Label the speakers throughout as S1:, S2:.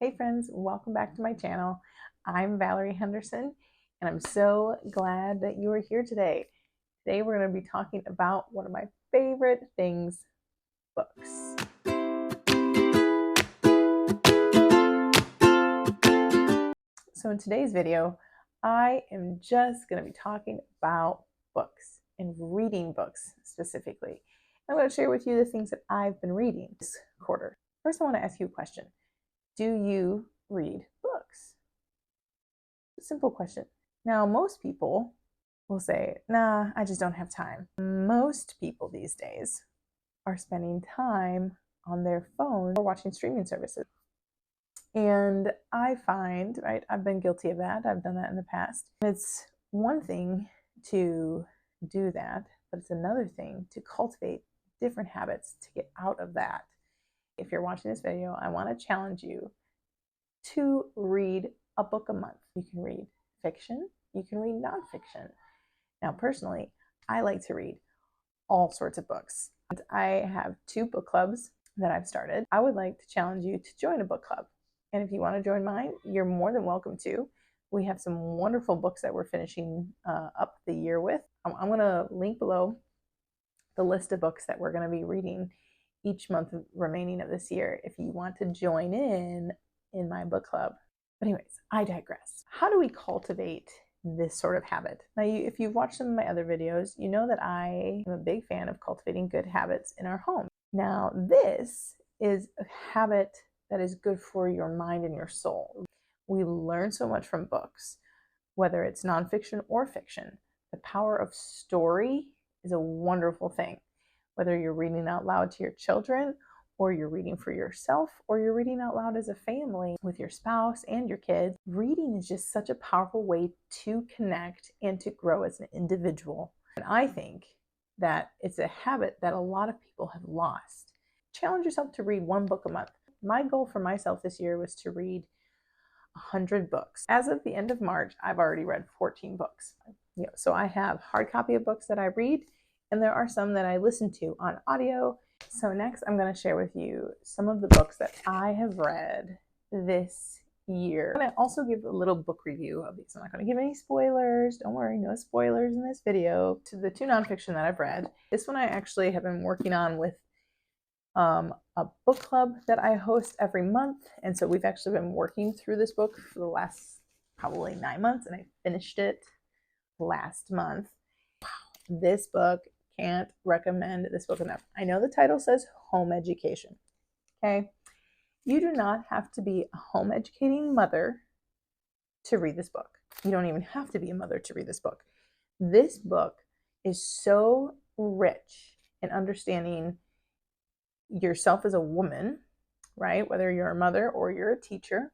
S1: Hey friends, welcome back to my channel. I'm Valerie Henderson, and I'm so glad that you are here today. Today we're going to be talking about one of my favorite things, books. So in today's video, I am just going to be talking about books and reading books specifically. I'm going to share with you the things that I've been reading this quarter. First, I want to ask you a question. Do you read books? Simple question. Now, most people will say, nah, I just don't have time. Most people these days are spending time on their phone or watching streaming services. And I find, right, I've been guilty of that. I've done that in the past. It's one thing to do that, but it's another thing to cultivate different habits to get out of that. If you're watching this video, I want to challenge you to read a book a month. You can read fiction, you can read nonfiction. Now, personally, I like to read all sorts of books. I have 2 book clubs that I've started. I would like to challenge you to join a book club. And if you want to join mine, you're more than welcome to. We have some wonderful books that we're finishing up the year with. I'm going to link below the list of books that we're going to be reading each month remaining of this year if you want to join in my book club. But anyways, I digress. How do we cultivate this sort of habit? Now, if you've watched some of my other videos, you know that I am a big fan of cultivating good habits in our home. Now, this is a habit that is good for your mind and your soul. We learn so much from books, whether it's nonfiction or fiction. The power of story is a wonderful thing. Whether you're reading out loud to your children, or you're reading for yourself, or you're reading out loud as a family with your spouse and your kids, reading is just such a powerful way to connect and to grow as an individual. And I think that it's a habit that a lot of people have lost. Challenge yourself to read 1 book a month. My goal for myself this year was to read 100 books. As of the end of March, I've already read 14 books. So I have hard copy of books that I read, and there are some that I listen to on audio. So next, I'm going to share with you some of the books that I have read this year. I'm going to also give a little book review of these. I'm not going to give any spoilers. Don't worry, no spoilers in this video. To the 2 nonfiction that I've read, this one I actually have been working on with a book club that I host every month. And so we've actually been working through this book for the last probably 9 months, and I finished it last month. Wow, this book, can't recommend this book enough. I know the title says home education. Okay. You do not have to be a home educating mother to read this book. You don't even have to be a mother to read this book. This book is so rich in understanding yourself as a woman, right? Whether you're a mother or you're a teacher.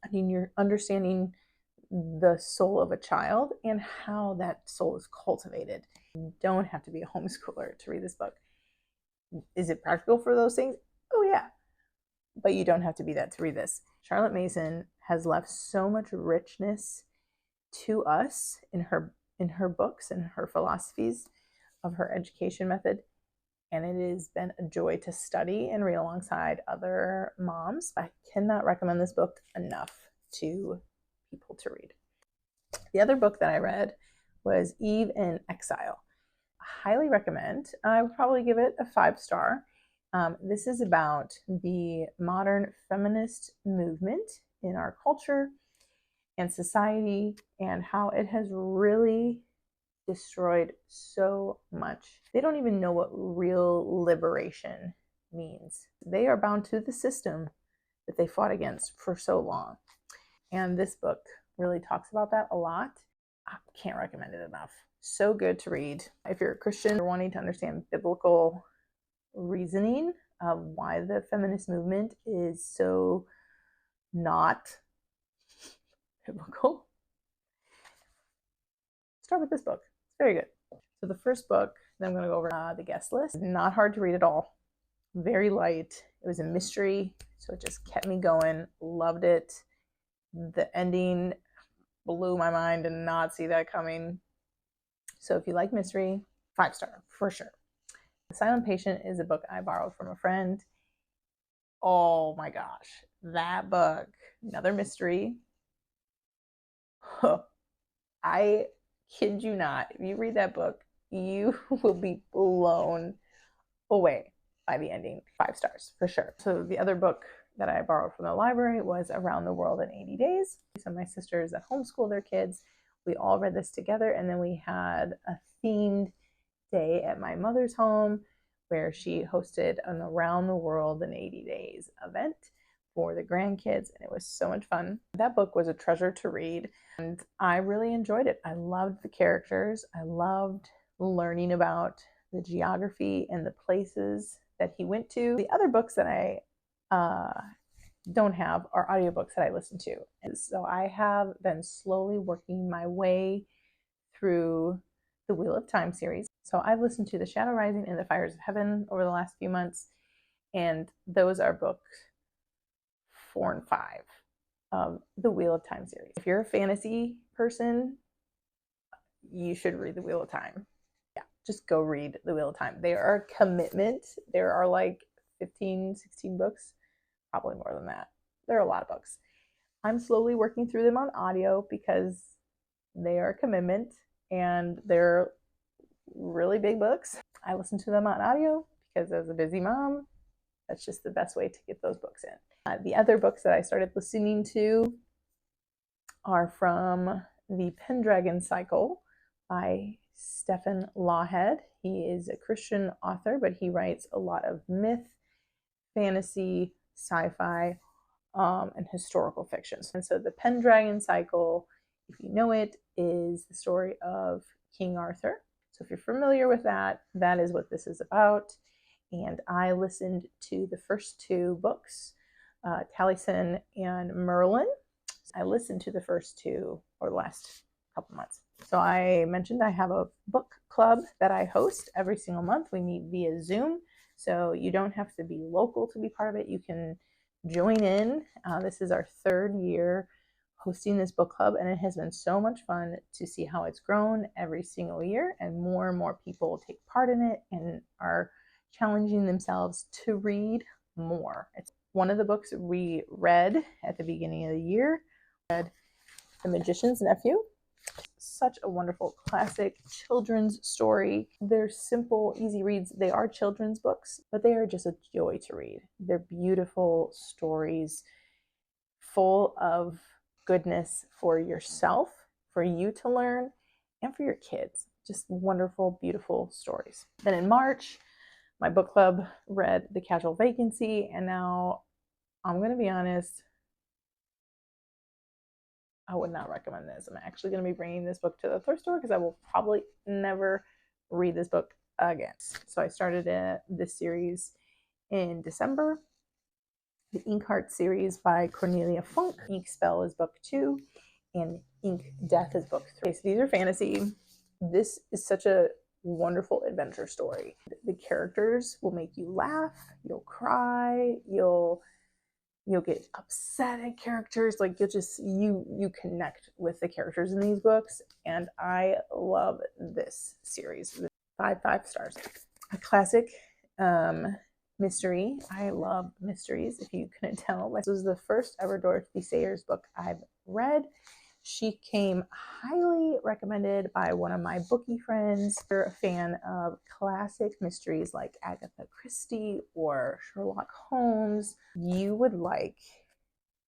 S1: I mean, you're understanding the soul of a child and how that soul is cultivated. You don't have to be a homeschooler to read this book. Is it practical for those things? Oh yeah, but you don't have to be that to read this. Charlotte Mason has left so much richness to us in her books and her philosophies of her education method, and it has been a joy to study and read alongside other moms. I cannot recommend this book enough to people to read. The other book that I read was Eve in Exile. I highly recommend. I would probably give it a 5-star. This is about the modern feminist movement in our culture and society and how it has really destroyed so much. They don't even know what real liberation means. They are bound to the system that they fought against for so long. And this book really talks about that a lot. I can't recommend it enough. So good to read. If you're a Christian or wanting to understand biblical reasoning of why the feminist movement is so not biblical, start with this book. It's very good. So the first book that I'm going to go over, the guest list, not hard to read at all. Very light. It was a mystery, so it just kept me going. Loved it. The ending blew my mind, did not see that coming. So if you like mystery, 5-star for sure. The Silent Patient is a book I borrowed from a friend. Oh my gosh, that book, another mystery. I kid you not, if you read that book, you will be blown away by the ending. 5 stars for sure. So the other book that I borrowed from the library was Around the World in 80 Days. So my sisters that homeschool their kids, we all read this together, and then we had a themed day at my mother's home where she hosted an Around the World in 80 Days event for the grandkids, and it was so much fun. That book was a treasure to read, and I really enjoyed it. I loved the characters. I loved learning about the geography and the places that he went to. The other books that I don't have are audiobooks that I listen to. And so I have been slowly working my way through the Wheel of Time series. So I've listened to The Shadow Rising and The Fires of Heaven over the last few months, and those are books 4 and 5 of the Wheel of Time series. If you're a fantasy person, you should read the Wheel of Time. Yeah, just go read the Wheel of Time. They are a commitment. There are like 15, 16 books, probably more than that. There are a lot of books. I'm slowly working through them on audio because they are a commitment and they're really big books. I listen to them on audio because as a busy mom, that's just the best way to get those books in. The other books that I started listening to are from the Pendragon Cycle by Stephen Lawhead. He is a Christian author, but he writes a lot of myth, fantasy, sci-fi, and historical fictions. And so the Pendragon Cycle, if you know it, is the story of King Arthur. So if you're familiar with that, that is what this is about. And I listened to the first 2 books, Taliesin and Merlin. I listened to the first 2 or the last couple months. So I mentioned I have a book club that I host every single month. We meet via Zoom, so you don't have to be local to be part of it. You can join in. This is our 3rd year hosting this book club, and it has been so much fun to see how it's grown every single year, and more people take part in it and are challenging themselves to read more. It's one of the books we read at the beginning of the year. Read The Magician's Nephew. Such a wonderful classic children's story. They're simple, easy reads. They are children's books, but they are just a joy to read. They're beautiful stories full of goodness for yourself, for you to learn, and for your kids. Just wonderful, beautiful stories. Then in March, my book club read The Casual Vacancy, and now I'm going to be honest, I would not recommend this. I'm actually going to be bringing this book to the thrift store because I will probably never read this book again. So I started this series in December. The Inkheart series by Cornelia Funk. Ink Spell is book 2, and Ink Death is book 3. So these are fantasy. This is such a wonderful adventure story. The characters will make you laugh, you'll cry, you'll get upset at characters. Like you connect with the characters in these books, and I love this series. 5 stars. A classic mystery. I love mysteries, if you couldn't tell. This was the first ever Dorothy Sayers book I've read. She came highly recommended by one of my bookie friends. If you're a fan of classic mysteries like Agatha Christie or Sherlock Holmes, you would like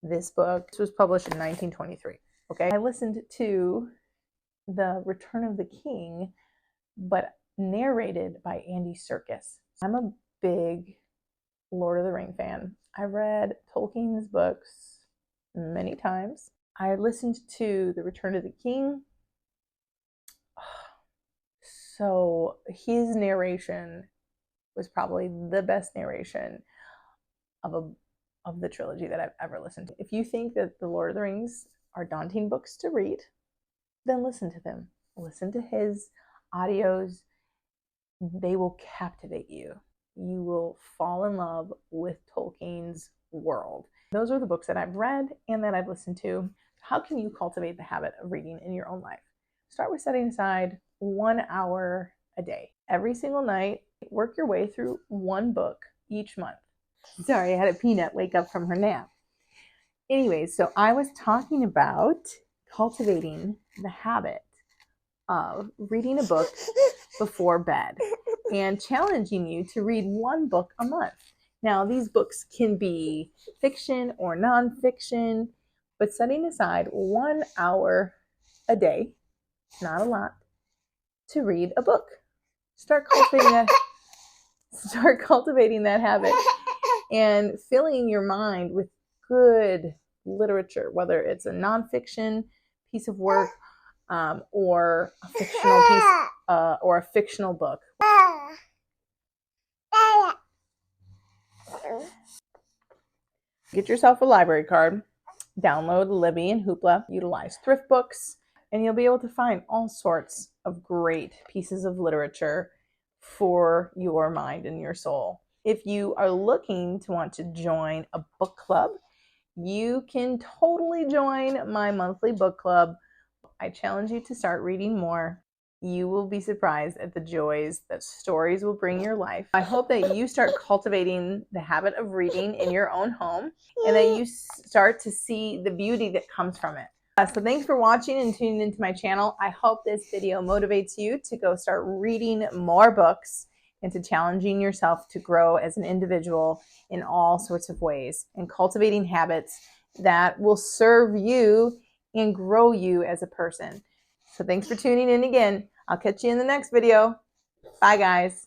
S1: this book. This was published in 1923. Okay, I listened to The Return of the King, but narrated by Andy Serkis. I'm a big Lord of the Ring fan. I read Tolkien's books many times. I listened to The Return of the King. So his narration was probably the best narration of the trilogy that I've ever listened to. If you think that The Lord of the Rings are daunting books to read, then listen to them. Listen to his audios. They will captivate you. You will fall in love with Tolkien's world. Those are the books that I've read and that I've listened to. How can you cultivate the habit of reading in your own life? Start with setting aside 1 hour a day. Every single night, work your way through one book each month. Sorry, I had a peanut wake up from her nap. Anyways, so I was talking about cultivating the habit of reading a book before bed and challenging you to read one book a month. Now, these books can be fiction or nonfiction, but setting aside 1 hour a day, not a lot, to read a book. Start cultivating that habit and filling your mind with good literature, whether it's a nonfiction piece of work or a fictional piece or a fictional book. Get yourself a library card, download Libby and Hoopla, utilize thrift books, and you'll be able to find all sorts of great pieces of literature for your mind and your soul. If you are looking to want to join a book club, you can totally join my monthly book club. I challenge you to start reading more. You will be surprised at the joys that stories will bring your life. I hope that you start cultivating the habit of reading in your own home and that you start to see the beauty that comes from it. So thanks for watching and tuning into my channel. I hope this video motivates you to go start reading more books and to challenging yourself to grow as an individual in all sorts of ways and cultivating habits that will serve you and grow you as a person. So thanks for tuning in again. I'll catch you in the next video. Bye, guys.